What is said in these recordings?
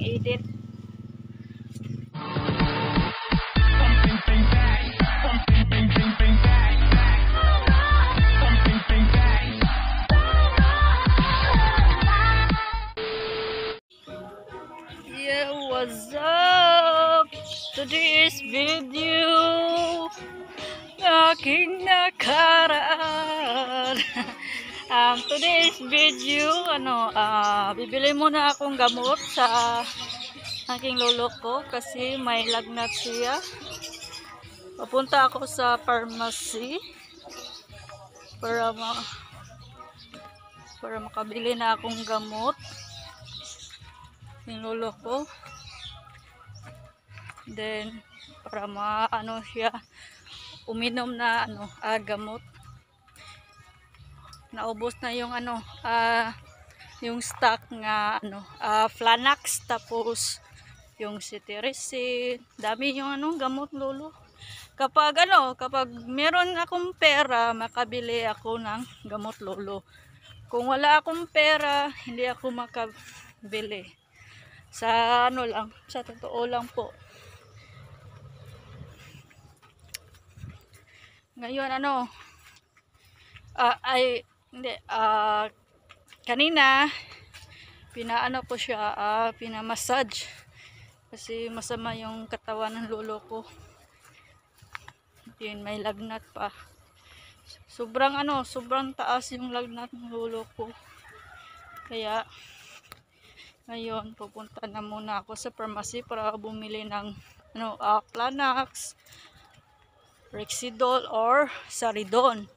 edit. Yeah, what's up? Today's video aking nakaraan. Today's video, bibili muna akong gamot sa aking lolo ko kasi may lagnat siya. Papunta ako sa pharmacy para makabili na akong gamot ng lolo ko. Then para siya uminom na gamot. Naubos na yung yung stock nga Flanax, tapos yung cetirizine, dami yung gamot lolo. Kapag meron akong pera, makabili ako ng gamot lolo. Kung wala akong pera, hindi ako makabili. Sa sa totoo lang po. Ngayon kanina po siya, pinamassage kasi masama yung katawan ng lolo ko. Yun, may lagnat pa. Sobrang taas yung lagnat ng lolo ko. Kaya ngayon pupunta na muna ako sa pharmacy para bumili ng Flanax, Rexidol or Saridon.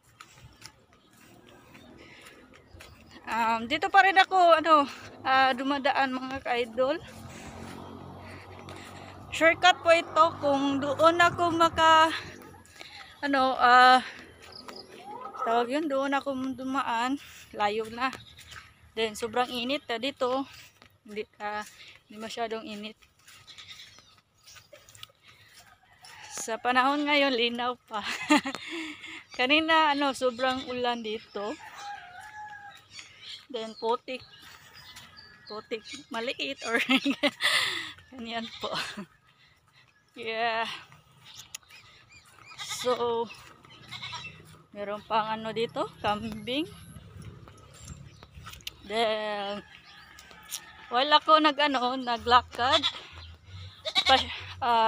Dito pa rin ako dumadaan mga ka-idol. Shortcut po ito kung doon ako doon ako dumaan, layo na. Then sobrang init dito. Hindi masyadong init. Sa panahon ngayon linaw pa. Kanina sobrang ulan dito. Then putik maliit or ganyan po. Yeah. So meron pang dito, kambing. Then while ako naglakad,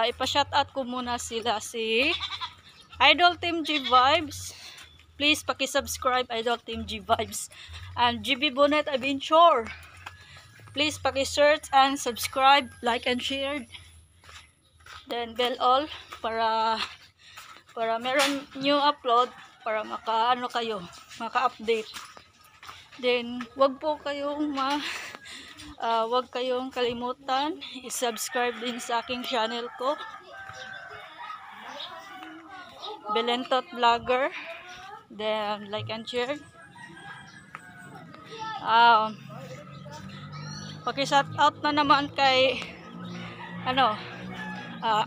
ipa-shoutout ko muna si Idol Team G Vibes. Please paki-subscribe Idol Team G Vibes and GB Bonnet Adventure. Please paki-search and subscribe, like and share. Then bell all para meron new upload para maka-update. Then wag kayong kalimutan i-subscribe din sa aking channel ko, Belentot Vlogger. Then like and share. Paki-shout out na naman kay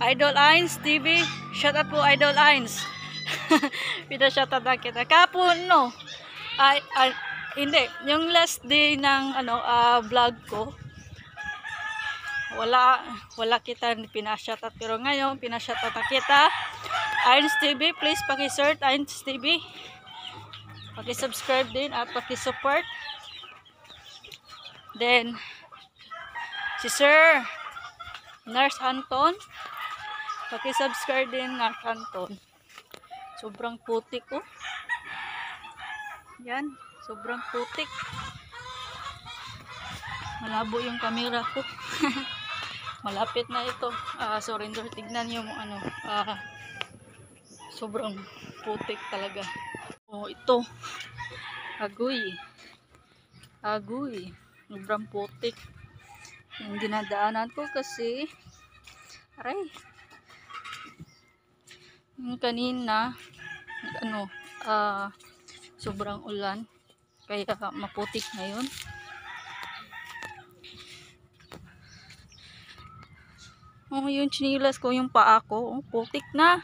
Idol Ains TV. Shout out po Idol Ains. Shout out na kita kapon hindi yung last day ng vlog ko, wala kita pinashout out, pero ngayon pinashout out kita. Ains TV, please paki-search Ains TV, paki-subscribe din at paki-support. Then si Sir Nurse Anton, paki-subscribe din Nurse Anton. Sobrang putik yan, sobrang putik, malabo yung camera ko. Malapit na ito, surrender. Tignan yung sobrang putik talaga. Ito agoy, sobrang putik yung dinadaanan ko kasi yung kanina sobrang ulan kaya maputik ngayon. Yung chinilas ko, yung paa ko, putik na.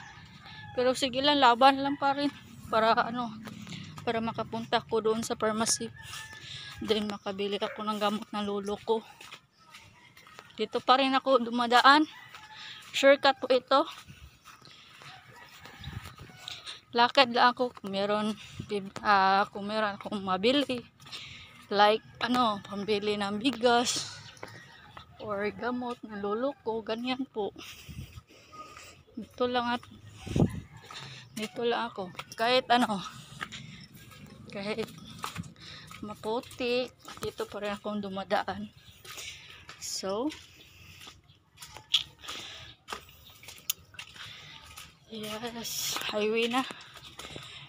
Pero sige lang, laban lang pa rin para para makapunta ko doon sa pharmacy. Then makabili ako ng gamot ng lolo ko. Dito pa rin ako dumadaan. Shortcut po ito. Lakad lang ako kung meron akong mabili. Like, pambili ng bigas or gamot na lolo ko, ganyan po. Dito lang ako. Kahit maputik, dito pa rin akong dumadaan. So, yes, highway na.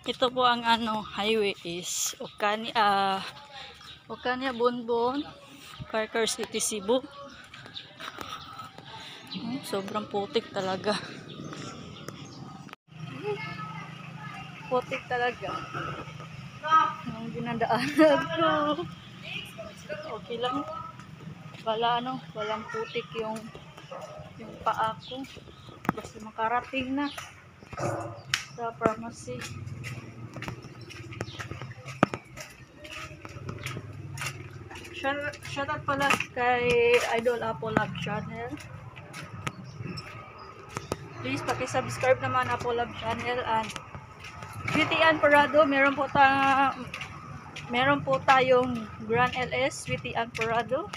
Ito po ang highway is Ocania Bonbon, Parker City, Cebu. Sobrang putik talaga. Putik talaga. Ang dinadaanan ko. Okay lang. Walang putik yung paa ko. Basta makarating na sa pharmacy. Shout out pala kay Idol Apple Love Channel. Please paki-subscribe naman Apple Love Channel. And Sweetie Ann Parado, meron po tayong Grand LS Sweetie Ann Parado.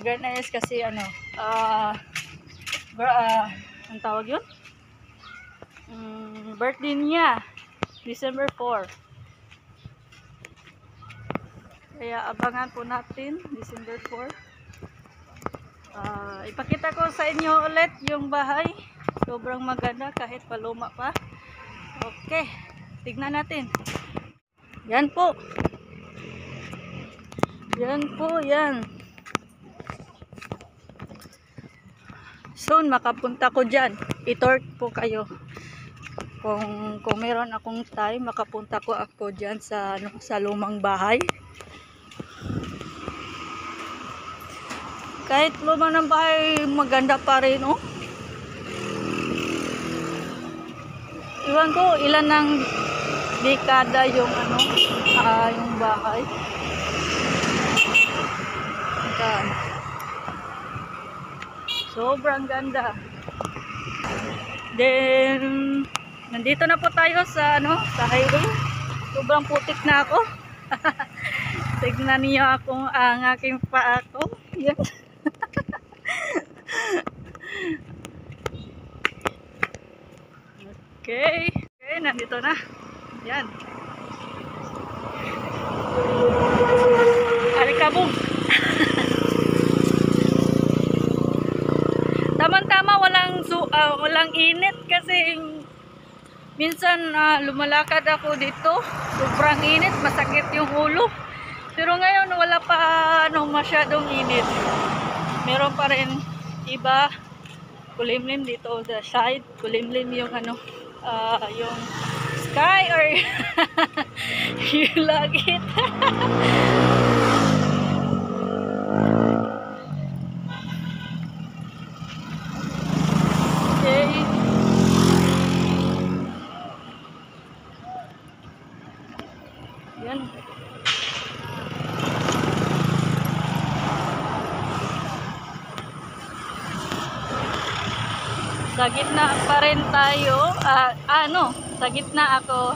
Grand LS kasi ang tawag yun? Birthday niya December 4. Kaya abangan po natin December 4. Ipakita ko sa inyo ulit yung bahay. Sobrang maganda kahit paluma pa. Okay, tignan natin. Yan po. Yan. Soon makapunta ko dyan. I-torque po kayo. Kung meron akong time, makapunta ko ako dyan sa lumang bahay. Kahit luma ng bahay, maganda pa rin, oh. Iwan ko ilan ng dekada yung yung bahay. Sobrang ganda. Then nandito na po tayo sa highway. Sobrang putik na ako. Tignan niyo ang aking paa ko. Yan. Okay, nandito na. Yan. Alikabong. Tama-tama, walang init kasi minsan lumalakad ako dito. Sobrang init, masakit yung ulo. Pero ngayon wala pa masyadong init. Meron pa rin iba kulimlim dito sa side. Kulimlim yung yung sky or yung langit. Okay. Yan. Sa gitna pa rin tayo. Sa gitna ako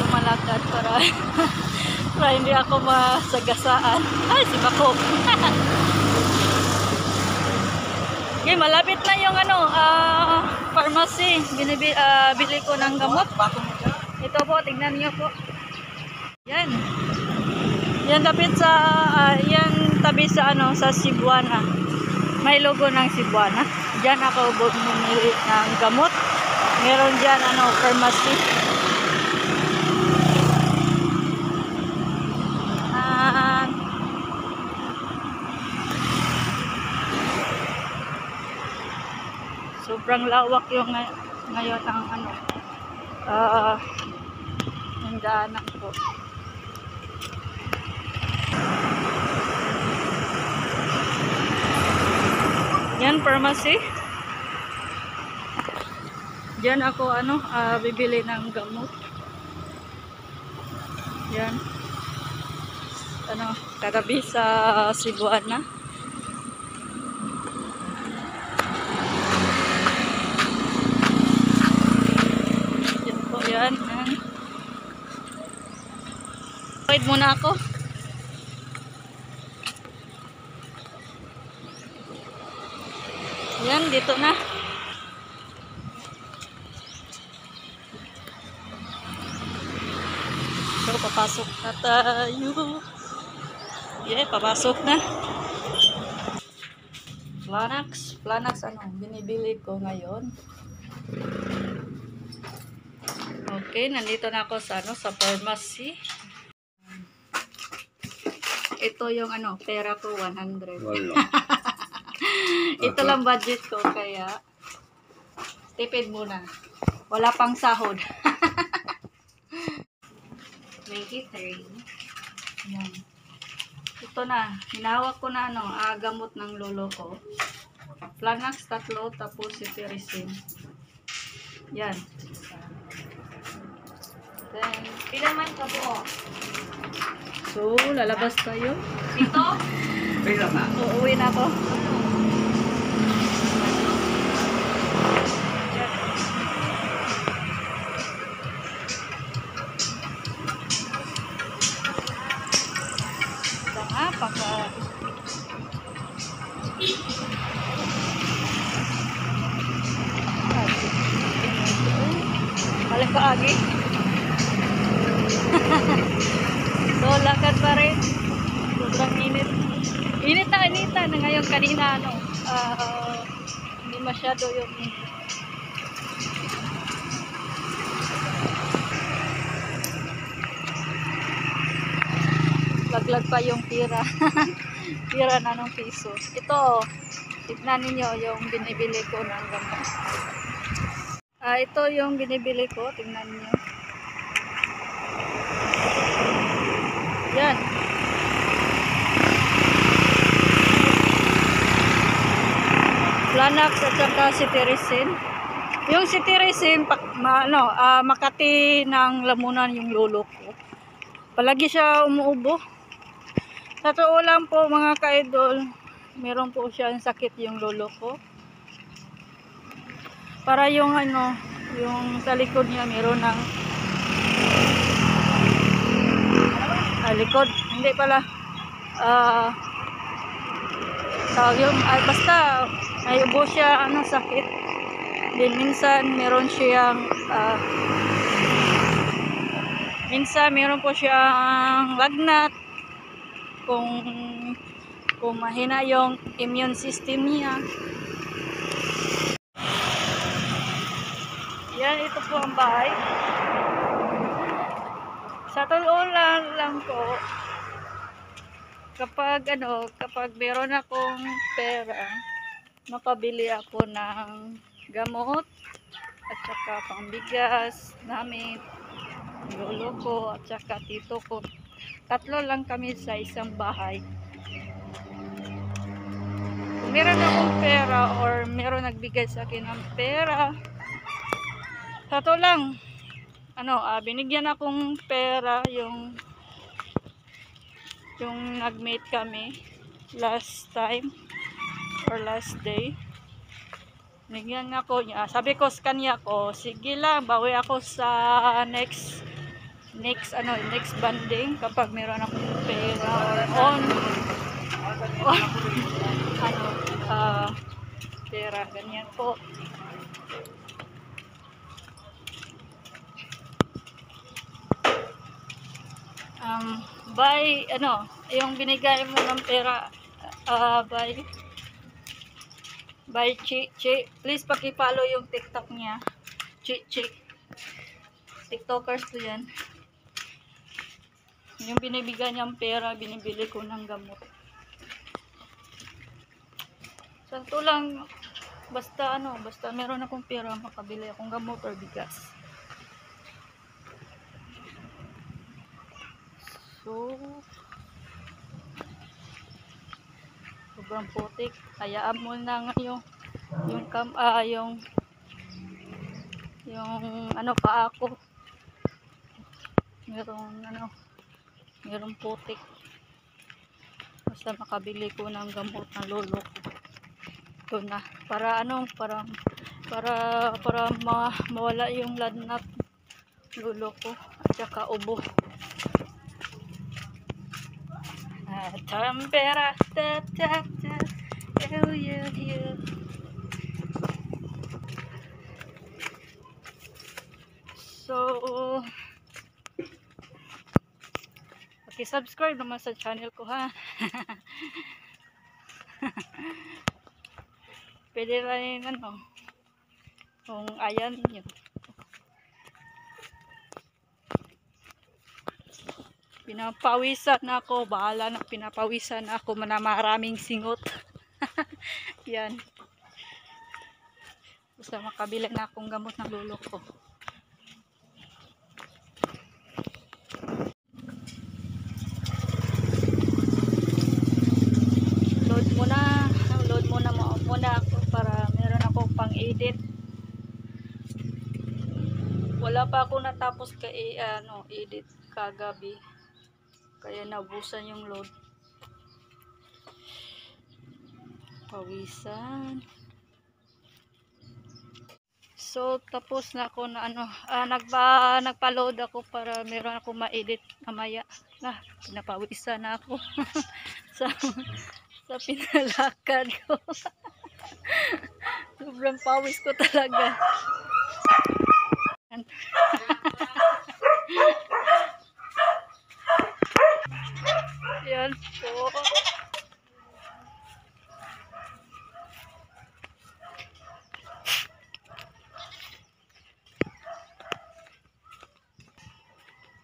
lumalakad para hindi ako masagasaan. Ay, si Bako. Okay, malapit na yung pharmacy. Bili ko ng gamot. Ito po, tingnan niyo po. Yan. Yan tabi sa Cebuana. May logo ng Cebuana. Diyan ako bumili ng gamot. Meron diyan pharmacy. Sobrang lawak yung ngayon ang yung daanan ko. Yan, pharmacy. Diyan ako bibili ng gamot. Yan. ano, kagabi sa Cebuana. Yan po yan. Wait muna ako. Yan, dito na. So, papasok na tayo. Yeah, papasok na. Planax. Planax, ano, binibili ko ngayon. Okay, nandito na ako sa, ano, sa pharmacy. Ito yung, ano, pera ko, 100. Wala. Ito lang budget ko, kaya tipid muna. Wala pang sahod. 23. Yan. Ito na. Hinawak ko na ano, gamot ng lolo ko. Planax 3, tapos cetirizine. Yan. Then, Pilaman ka po. so, lalabas tayo. Ito? Pila na. Uuwi na ako. Paka balik ka agi. So, lakad pa rin. Sobrang init. Init na ngayon. Kanina, ano, hindi masyado yung init. Laglag pa yung pira. Pira na ng piso. Ito, tignan ninyo yung binibili ko ng gamot. Ito yung binibili ko. Tignan niyo. Yan. Planax at saka cetirizine. Yung cetirizine, Makati ng Lamunan yung lolo ko. Palagi siya umuubo. Sa totoo lang po mga ka-idol, meron po siya sakit yung lolo ko. Para yung ano, yung sa likod niya meron ng likod, hindi pala basta ay ubo siya, ano, sakit. Then minsan meron siyang meron po siyang lagnat. Kung mahina yung immune system niya. Yan, ito po ang bahay. Sa totoo lang po, kapag meron akong pera, makabili ako ng gamot at saka pangbigas namin, lolo ko at saka tito ko. 3 lang kami sa isang bahay. Kung meron akong pera or meron nagbigay sa akin ng pera, sato lang, binigyan akong pera yung nag-meet kami last time or last day. Binigyan ako niya. Sabi ko sa kanya ko, sige lang, bawi ako sa next banding kapag meron akong pera or pera, ganyan po. Yung binigay mo ng pera, by Chi. Please paki-follow yung TikTok niya. Chi. TikTokers to yan. Yung binibigyan niyang pera, binibili ko ng gamot. So, ito lang, basta meron akong pera, makabili akong gamot or bigas. So, sobrang putik. Hayaan mo na ngayon yung paa ko. Merong putik. Basta makabili ko ng gamot ng lolo ko. Ito na. Para ano, para mawala yung lagnat lolo ko at saka ubo. Tampera ta ta ta. So, subscribe naman sa channel ko ha. Pwede rin ano, kung ayan niyo. Pinapawisan na ako, bahala na pinapawisan na ako na maraming singot. Yan. Basta makabila na akong gamot ng lolo ko. Load muna ako para meron ako pang edit. Wala pa ako natapos edit kagabi. Kaya naubusan yung load. Pawisan. So tapos na ako na nagpa-load ako para meron ako ma-edit mamaya. Pinapawisan na ako. sa pinalakad ko. Sobrang pawis ko talaga. Yan po.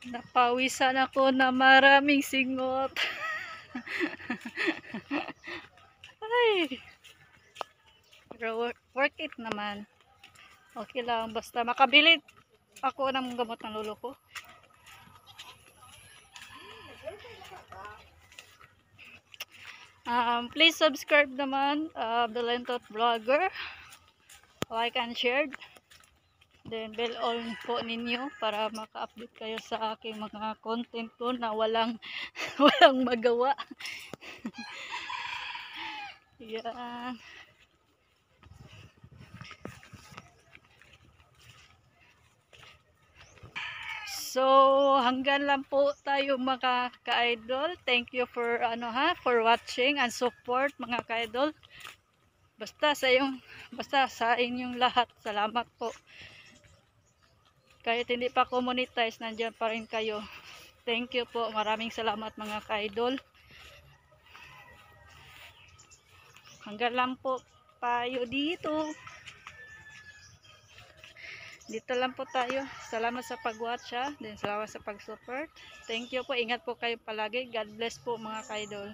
Napawisan ako na maraming singot. Ay. Pero worth it naman. Okay lang. Basta makabili ako ng gamot ng lolo ko. Please subscribe naman, Belentot Vlogger. Like and share. Then bell on po ninyo para maka-update kayo sa aking mga content ko na walang magawa. Yan. So hanggang lang po tayo mga ka-idol. Thank you for for watching and support mga ka-idol. Basta sa inyong lahat. Salamat po. Kahit hindi pa ako monetize, nandiyan pa rin kayo. Thank you po. Maraming salamat mga ka-idol. Hanggang lang po tayo dito. Dito lang po tayo. Salamat sa pag-watch ha. Then salamat sa pag-support. Thank you po. Ingat po kayo palagi. God bless po mga ka-idol.